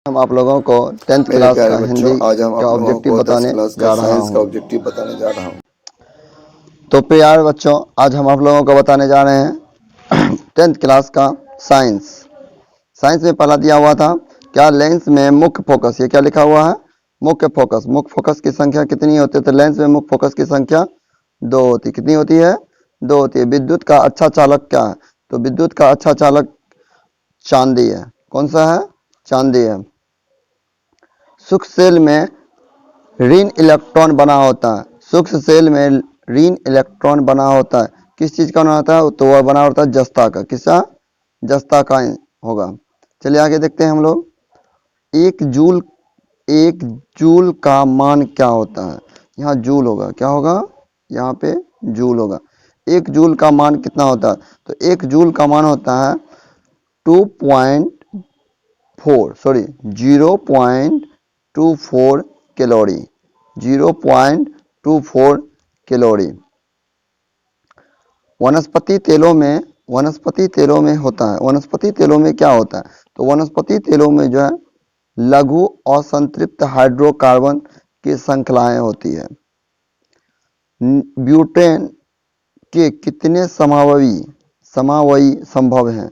हम आप लोगों को 10th मेरे क्लास प्यारे का बच्चों, हिंदी आज हम का आप लोगों ऑब्जेक्टिव को 10 बताने क्लास का जा रहा साइंस का हूँ। ऑब्जेक्टिव बताने जा रहा हूँ। तो प्यारे बच्चों, आज हम आप लोगों को बताने जा रहे हैं 10th क्लास का साइंस। साइंस में पहला दिया हुआ था क्या, लेंस में मुख्य फोकस। ये क्या लिखा हुआ है, मुख्य फोकस। मुख्य फोकस की संख्या कितनी होती है, तो लेंस में मुख्य फोकस की संख्या 2 होती है। कितनी होती है, 2 होती है। विद्युत का अच्छा चालक क्या है, तो विद्युत का अच्छा चालक चांदी है। कौन सा है, चांदी है। सूक्ष्म सेल में ऋण इलेक्ट्रॉन बना होता है। सूक्ष्म सेल में ऋण इलेक्ट्रॉन बना होता है। किस चीज का बना होता है, तो वह बना होता है जस्ता का। किसका, जस्ता का होगा। चलिए आगे देखते हैं हम लोग। एक जूल का मान क्या होता है। यहाँ जूल होगा, क्या होगा, यहाँ पे जूल होगा। एक जूल का मान कितना होता है, तो एक जूल का मान होता है 0.24 कैलोरी। 0.24 कैलोरी। वनस्पति तेलों में होता है। वनस्पति तेलों में क्या होता है, तो वनस्पति तेलों में जो है लघु असंतृप्त हाइड्रोकार्बन की श्रृंखलाएं होती है। ब्यूटेन के कितने समावयी संभव हैं।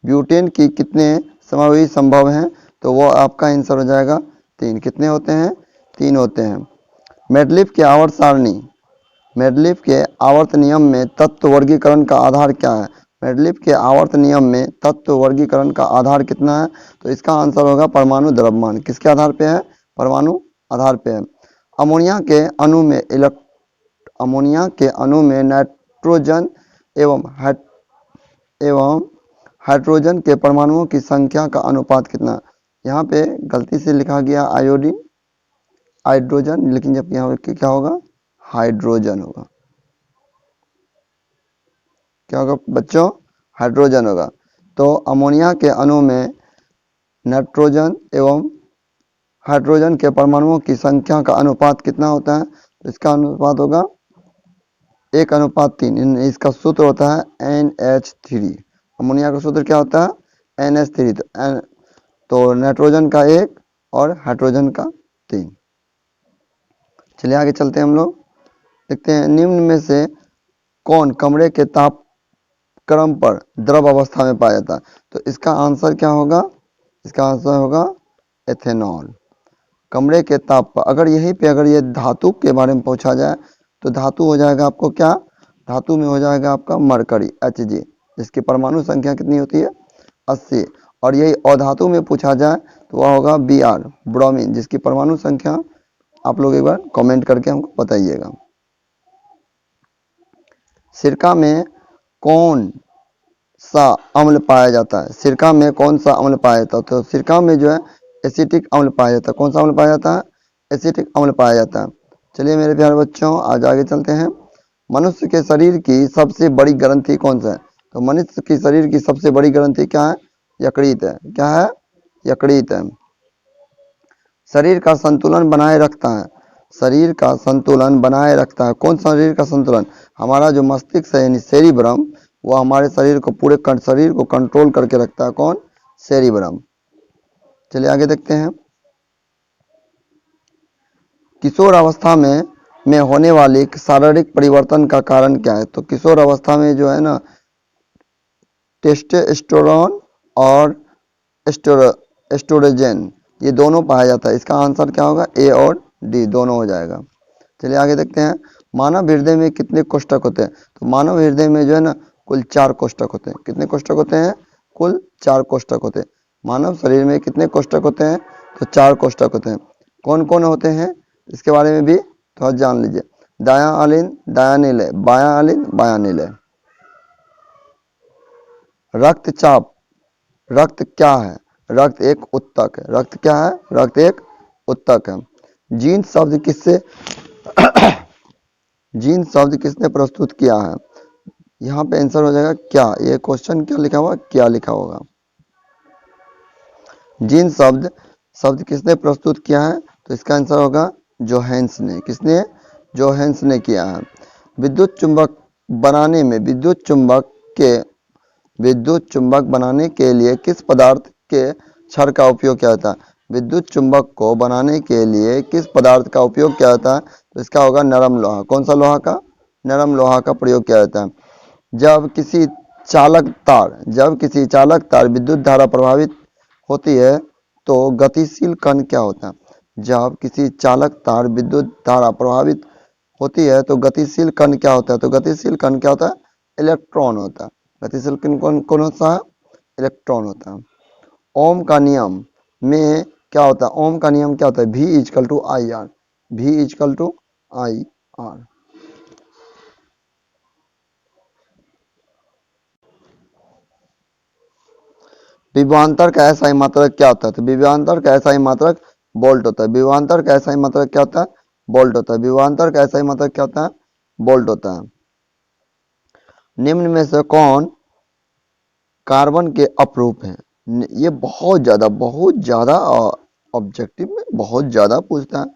ब्यूटेन की कितने समावयी संभव हैं, तो वो आपका आंसर हो जाएगा 3। कितने होते हैं, 3 होते हैं। मेडलिफ के आवर्त सारणी, मेडलिफ के आवर्त नियम में तत्व वर्गीकरण का आधार क्या है। मेडलिफ के आवर्त नियम में तत्व वर्गीकरण का आधार कितना है, तो इसका आंसर होगा परमाणु द्रव्यमान। किसके आधार पे है, परमाणु आधार पे है। अमोनिया के अणु में नाइट्रोजन एवं हाइड्रोजन के परमाणुओं की संख्या का अनुपात कितना है। यहाँ पे गलती से लिखा गया हाइड्रोजन, लेकिन जब यहाँ पे क्या होगा, हाइड्रोजन होगा। क्या होगा बच्चों, हाइड्रोजन होगा। तो अमोनिया के अणु में नाइट्रोजन एवं हाइड्रोजन के परमाणुओं की संख्या का अनुपात कितना होता है, तो इसका अनुपात होगा 1:3। इसका सूत्र होता है NH3। अमोनिया का सूत्र क्या होता है, NH3। तो नाइट्रोजन का 1 और हाइड्रोजन का 3। चलिए आगे चलते हैं हम लोग। देखते हैं निम्न में से कौन कमरे के तापक्रम पर द्रव अवस्था में पाया जाता है, तो इसका आंसर क्या होगा, इसका आंसर होगा एथेनॉल। कमरे के ताप पर अगर यहीं पे अगर ये धातु के बारे में पूछा जाए, तो धातु हो जाएगा आपको क्या, धातु में हो जाएगा आपका मरकरी Hg, जिसकी परमाणु संख्या कितनी होती है, 80। और यही अधातु में पूछा जाए तो वह होगा Br, ब्रोमीन, जिसकी परमाणु संख्या आप लोग एक बार कमेंट करके हमको बताइएगा। सिरका में कौन सा अम्ल पाया जाता है, सिरका में कौन सा अम्ल पाया जाता है, तो सिरका में जो है एसिटिक अम्ल पाया जाता है। कौन सा अम्ल पाया जाता है, एसिटिक अम्ल पाया जाता है। चलिए मेरे प्यारे बच्चों, आज आगे चलते हैं। मनुष्य के शरीर की सबसे बड़ी ग्रंथि कौन सा है, तो मनुष्य की शरीर की सबसे बड़ी ग्रंथि क्या है, यकृत है। क्या है, यकृत है। शरीर का संतुलन बनाए रखता है, शरीर का संतुलन बनाए रखता है। कौन शरीर का संतुलन, हमारा जो मस्तिष्क है यानी सेरिब्रम, वो हमारे शरीर को पूरे शरीर को कंट्रोल करके रखता है। कौन, सेरिब्रम। चलिए आगे देखते हैं। किशोर अवस्था में होने वाले शारीरिक परिवर्तन का कारण क्या है, तो किशोर अवस्था में जो है ना टेस्टोस्टेरोन और एस्ट्रोजन ये दोनों पाया जाता है। इसका आंसर क्या होगा, ए और डी दोनों हो जाएगा। चलिए आगे देखते हैं। मानव हृदय में कितने कोष्ठक होते हैं, तो मानव हृदय में जो है ना कुल 4 कोष्ठक होते हैं। कितने कोष्ठक होते हैं, कुल 4 कोष्ठक होते हैं। मानव शरीर में कितने कोष्ठक होते हैं, तो 4 कोष्ठक होते हैं। कौन कौन होते हैं, इसके बारे में भी थोड़ा जान लीजिए। दायां आलिन दायां निलय, बायां आलिन बायां निलय। रक्तचाप, रक्त क्या है, रक्त एक उत्तक है। रक्त क्या है, रक्त एक उत्तक है। जीन शब्द किससे जीन शब्द किसने प्रस्तुत किया है, यहाँ पे आंसर हो जाएगा क्या। ये क्वेश्चन क्या लिखा हुआ, क्या लिखा होगा। जीन शब्द किसने प्रस्तुत किया है, तो इसका आंसर होगा जोहान्स ने। किसने, जोहान्स ने किया है। विद्युत चुंबक बनाने में विद्युत चुंबक बनाने के लिए किस पदार्थ के क्षार का उपयोग किया जाता है, विद्युत चुंबक को बनाने के लिए किस पदार्थ का उपयोग किया जाता है? तो इसका होगा नरम लोहा। कौन सा लोहा का? नरम लोहा का प्रयोग किया जाता है। जब किसी चालक तार विद्युत धारा प्रभावित होती है तो गतिशील कण क्या होता है? जब किसी चालक तार विद्युत धारा प्रभावित होती है तो गतिशील कण क्या होता है? तो गतिशील कण क्या होता है? इलेक्ट्रॉन होता है। गतिशील कण कौन सा है? इलेक्ट्रॉन होता है। ओम का नियम में क्या होता है? ओम का नियम क्या होता है? V is equal to I R. V is equal to I R. विभवांतर का एसआई मात्रक क्या होता है? तो विभवांतर का एसआई मात्रक वोल्ट होता है। विभवांतर का एसआई मात्रक क्या होता है? वोल्ट होता है। विभवांतर का एसआई मात्रक क्या होता है? वोल्ट होता है। निम्न में से कौन कार्बन के अपरूप हैं? ये बहुत ज्यादा ऑब्जेक्टिव में बहुत ज्यादा पूछता है।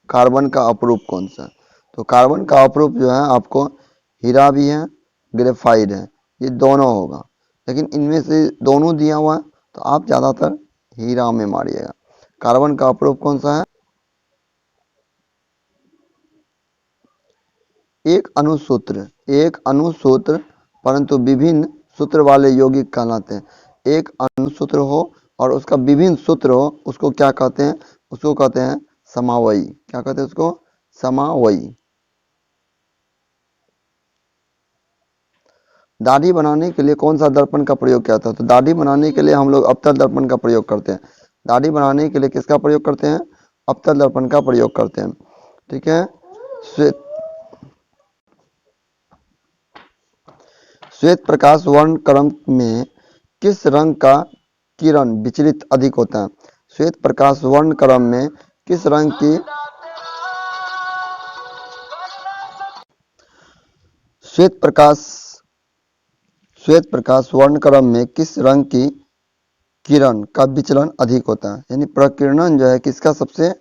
कार्बन का अपरूप कौन सा? तो कार्बन का अपरूप जो है आपको हीरा भी है, ग्रेफाइट है, ये दोनों होगा। लेकिन इनमें से दोनों दिया हुआ है तो आप ज्यादातर हीरा में मारिएगा। कार्बन का अपरूप कौन सा है? एक अणुसूत्र परंतु विभिन्न सूत्र वाले यौगिक कहलाते हैं। एक अणुसूत्र हो और उसका विभिन्न सूत्र हो, उसको क्या कहते हैं? उसको कहते हैं समावयी। क्या कहते हैं उसको? समावयी। दाढ़ी बनाने के लिए कौन सा दर्पण का प्रयोग किया था? तो दाढ़ी बनाने के लिए हम लोग अवतल दर्पण का प्रयोग करते हैं। दाढ़ी बनाने के लिए किसका प्रयोग करते हैं? अवतल दर्पण का प्रयोग करते हैं। ठीक है। श्वेत श्वेत प्रकाश वर्णक्रम में किस रंग का किरण विचलित अधिक होता है? श्वेत प्रकाश वर्णक्रम में किस रंग की श्वेत प्रकाश वर्णक्रम में किस रंग की किरण का विचलन अधिक होता है? यानी प्रकीर्णन जो है किसका सबसे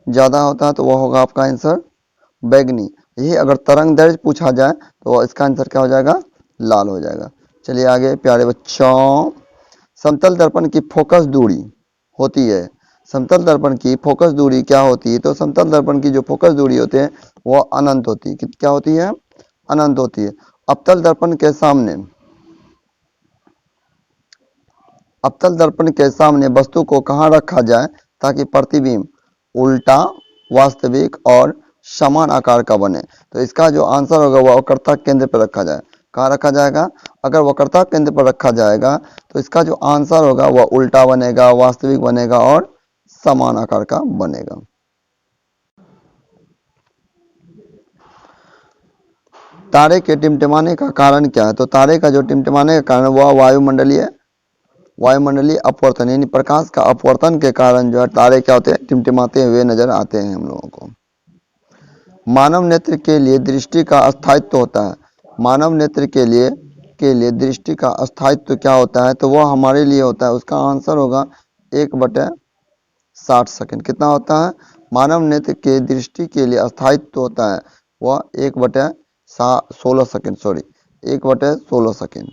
ज्यादा होता है? तो वह होगा आपका आंसर बैगनी। यही अगर तरंग दैर्ध्य पूछा जाए तो इसका आंसर क्या हो जाएगा? लाल हो जाएगा। चलिए आगे प्यारे बच्चों, समतल दर्पण की फोकस दूरी होती है। समतल दर्पण की फोकस दूरी क्या होती है? तो समतल दर्पण की जो फोकस दूरी होती है वो अनंत होती है। क्या होती है? अनंत होती है। अवतल दर्पण के सामने वस्तु को कहाँ रखा जाए ताकि प्रतिबिंब उल्टा, वास्तविक और समान आकार का बने? तो इसका जो आंसर होगा वह वक्रता केंद्र पर रखा जाए। कहाँ रखा जाएगा? अगर वक्रता केंद्र पर रखा जाएगा तो इसका जो आंसर होगा वह उल्टा बनेगा, वास्तविक बनेगा और समान आकार का बनेगा। तारे के टिमटिमाने का कारण क्या है? तो तारे का जो टिमटिमाने का कारण वह वायुमंडलीय अपवर्तन यानी प्रकाश का अपवर्तन के कारण जो है तारे क्या होते हैं? टिमटिमाते हुए नजर आते हैं हम लोगों को। मानव नेत्र के लिए दृष्टि का अस्थायित्व होता है। मानव नेत्र के लिए दृष्टि का अस्थायित्व क्या होता है? तो वह हमारे लिए होता है, उसका आंसर होगा 1/60 सेकंड। कितना होता है? मानव नेत्र के दृष्टि के लिए अस्थायित्व होता है वह 1/16 सेकंड, 1/16 सेकंड।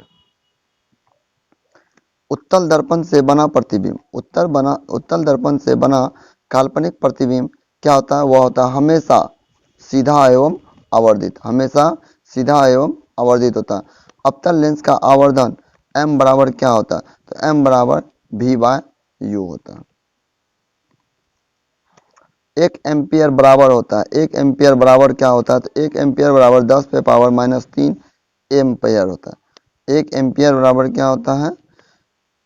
उत्तल दर्पण से बना प्रतिबिंब, उत्तल दर्पण से बना काल्पनिक प्रतिबिंब क्या होता है? वह होता है हमेशा सीधा एवं आवर्धित होता है। अवतल लेंस का आवर्धन m बराबर क्या होता है? तो m बराबर v/u होता है। 1 एम्पियर बराबर होता है, 1 एम्पियर बराबर क्या होता है? तो 1 एम्पियर बराबर 10⁻³ एम्पियर होता है। 1 एम्पियर बराबर क्या होता है?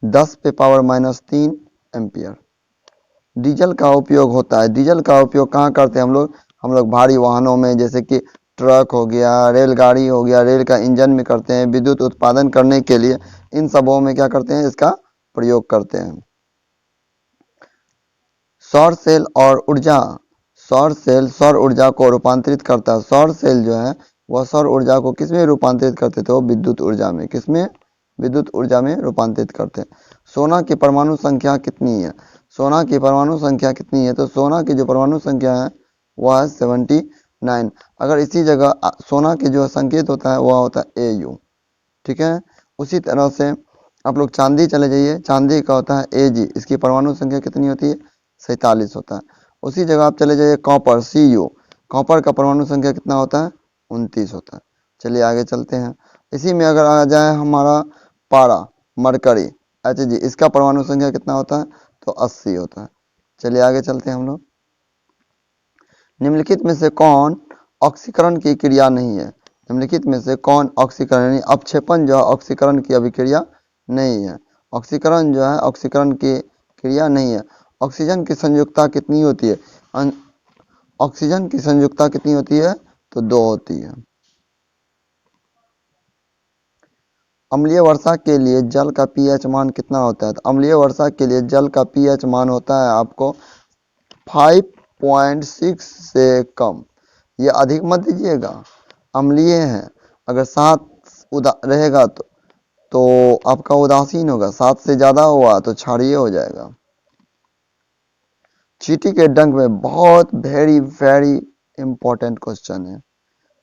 10⁻³ एम्पियर। डीजल का उपयोग होता है। डीजल का उपयोग कहाँ करते हैं हम लोग भारी वाहनों में, जैसे कि ट्रक हो गया, रेलगाड़ी हो गया, रेल का इंजन में करते हैं। विद्युत उत्पादन करने के लिए इन सबों में क्या करते हैं? इसका प्रयोग करते हैं। सौर सेल सौर ऊर्जा को रूपांतरित करता है। सौर सेल जो है वह सौर ऊर्जा को किसमें रूपांतरित करते थे? वो विद्युत ऊर्जा में। किसमें? विद्युत ऊर्जा में रूपांतरित करते हैं। सोना की परमाणु संख्या कितनी है? सोना की परमाणु संख्या कितनी है? तो सोना की जो परमाणु संख्या है वह है 79। अगर इसी जगह सोना की जो संकेत होता है वह होता है AU। ठीक है। उसी तरह से आप लोग चांदी चले जाइए, चांदी का होता है AG। इसकी परमाणु संख्या कितनी होती है? 47 होता है। उसी जगह आप चले जाइए कॉपर Cu, कॉपर का परमाणु संख्या कितना होता है? 29 होता है। चलिए आगे चलते हैं। इसी में अगर आ जाए हमारा पारा मरकरी Hg, इसका परमाणु संख्या कितना होता है? तो 80 होता है। चलिए आगे चलते हैं हम लोग। निम्नलिखित में से कौन ऑक्सीकरण की क्रिया नहीं है? निम्नलिखित में से कौन ऑक्सीकरण यानी अपक्षेपण जो है ऑक्सीकरण की अभिक्रिया नहीं है। ऑक्सीकरण जो है ऑक्सीकरण की क्रिया नहीं है। ऑक्सीजन की संयुक्ता कितनी होती है? ऑक्सीजन की संयुक्ता कितनी होती है? तो 2 होती है। अम्लीय वर्षा के लिए जल का पीएच मान कितना होता है? तो अम्लीय वर्षा के लिए जल का पीएच मान होता है आपको 5.6 से कम। ये अधिक मत दीजिएगा, अम्लीय है। अगर 7 रहेगा तो आपका उदासीन होगा, 7 से ज़्यादा हुआ तो क्षारीय हो जाएगा। चींटी के डंक में बहुत वेरी इंपॉर्टेंट क्वेश्चन है,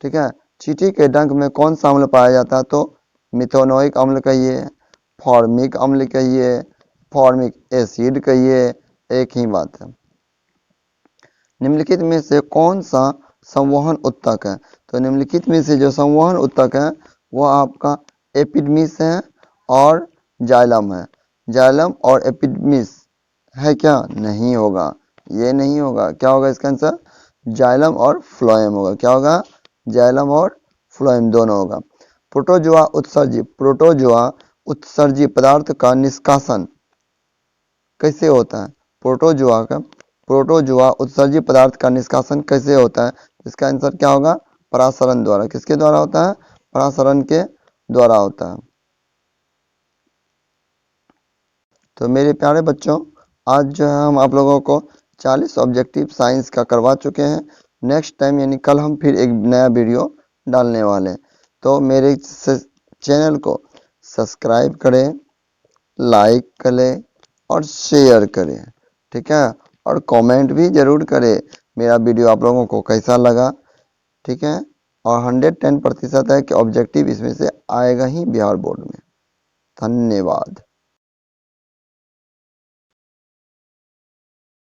ठीक है। चींटी के डंक में कौन सा अम्ल पाया जाता है? तो मिथेनोइक अम्ल कहिए, फॉर्मिक अम्ल कहिए, फॉर्मिक एसिड कहिए, एक ही बात है। निम्नलिखित में से कौन सा संवहन उत्तक है? तो निम्नलिखित में से जो संवहन उत्तक है वो आपका एपिडर्मिस है और जाइलम है। जाइलम और एपिडर्मिस है क्या? नहीं होगा, ये नहीं होगा। क्या होगा इसका आंसर? जाइलम और फ्लोएम होगा। क्या होगा? जाइलम और फ्लोएम दोनों होगा। प्रोटोजोआ उत्सर्जी पदार्थ का निष्कासन कैसे होता है? प्रोटोजोआ उत्सर्जी पदार्थ का निष्कासन कैसे होता है? इसका आंसर क्या होगा? परासरण द्वारा। किसके द्वारा होता है? परासरण के द्वारा होता है। तो मेरे प्यारे बच्चों, आज जो है हम आप लोगों को 40 ऑब्जेक्टिव साइंस का करवा चुके हैं। नेक्स्ट टाइम यानी कल हम फिर एक नया वीडियो डालने वाले हैं। तो मेरे चैनल को सब्सक्राइब करें, लाइक करें और शेयर करें, ठीक है। और कमेंट भी जरूर करें मेरा वीडियो आप लोगों को कैसा लगा, ठीक है। और 110% है कि ऑब्जेक्टिव इसमें से आएगा ही बिहार बोर्ड में। धन्यवाद।